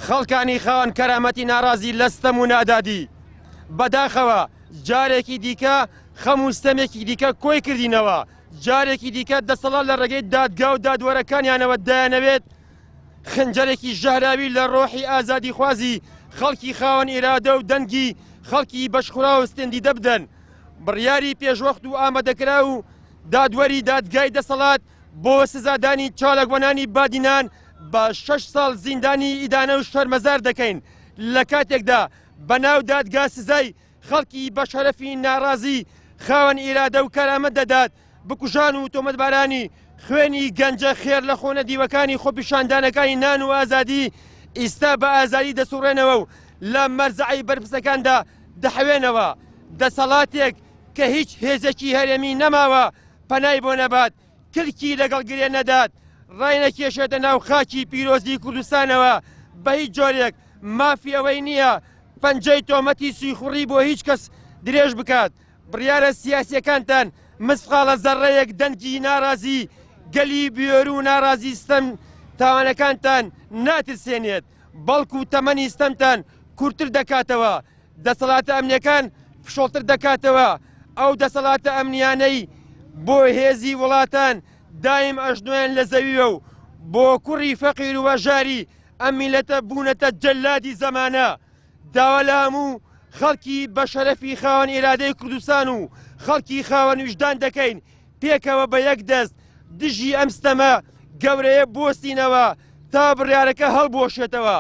خەڵکانی خاوەن کەرامەتی ناڕازی لە ستەم و نادادی بەداخەوە جارێکی دیکە خەم و ستەمێکی دیکە کۆی کردینەوە جارێکی دیکە دەسەڵات لە ڕێگەی دادگا و دادوەرەکانیانەوە دایانەوێت خنجەرێکی ژەهراوی لە ڕۆحی ئازادی خوازی خەڵکی خاوەن ئێرادە و دەنگی خەڵکی بەشخورا و ستێندی دەبدەن بڕیاری پێشوەخت و ئامادەکرا و دادوەری دادگای دەسەڵات بۆ سزادانی چالاکوەنانی بادینان بە 6 ساڵ زیندانی ئیدانە و شەرمەزار دەکەین لە کاتێکدا بەناو دادگا سزای خەڵکی بە شەرەفی ناڕازی خاوەن ئێرادە و کەرامەت دەدات بکوژان و تۆمەتبارانی خوێنی گەنجە خێر لە خۆنە دیوەکانی خۆپیشاندانەکانی نان و ئازادی ئێستا بە ئازادی دەسوڕێنەوە و لە مەرزعی بەرپرسەکاندا دەحەوێنەوە دەسەڵاتێک کە هیچ هێزێکی هەرێمی نەماوە پەنای بۆ نەبات کلکی لەگەڵ گرێ نەدات ڕای نەکێشێتە ناو خاکی پیرۆزی کوردستانەوە بە هیچ جۆرێک مافی ئەوەی نییە پەنجەی تۆمەتی سویخوڕی بۆ هیچ کەس درێژ بکات بڕیارە سیاسیەکانتان مسفقالە زەڕەیەک دەنگی ناڕازی گەلی بێر و ناڕازی ستەم تاوانەکانتان ناترسێنێت بەڵکو و تەمەنی ستەمتان کورتتر دەکاتەوە دەسەڵاتە ئەمنیەکان فشۆڵتر دەکاتەوە ئەو دەسەڵاتە ئەمنیانەی بۆ هێزی وڵاتان دایم ئەژنۆیان لە زەویوە و بۆ کوڕی فەقیر و وەژاری ئەم میلەتە بوونەتە جەلادی زەمانە داوا لە هەموو خەڵکی بە شەرەفی خاوەن ئێرادەی کوردستان و خەڵکی خاوەن وجدان دەکەین پێکەوە بە یەک دەست دژی ئەم ستەمە گەورەیە بۆستینەوە تا بڕیارەکە هەڵبۆشێتەوە.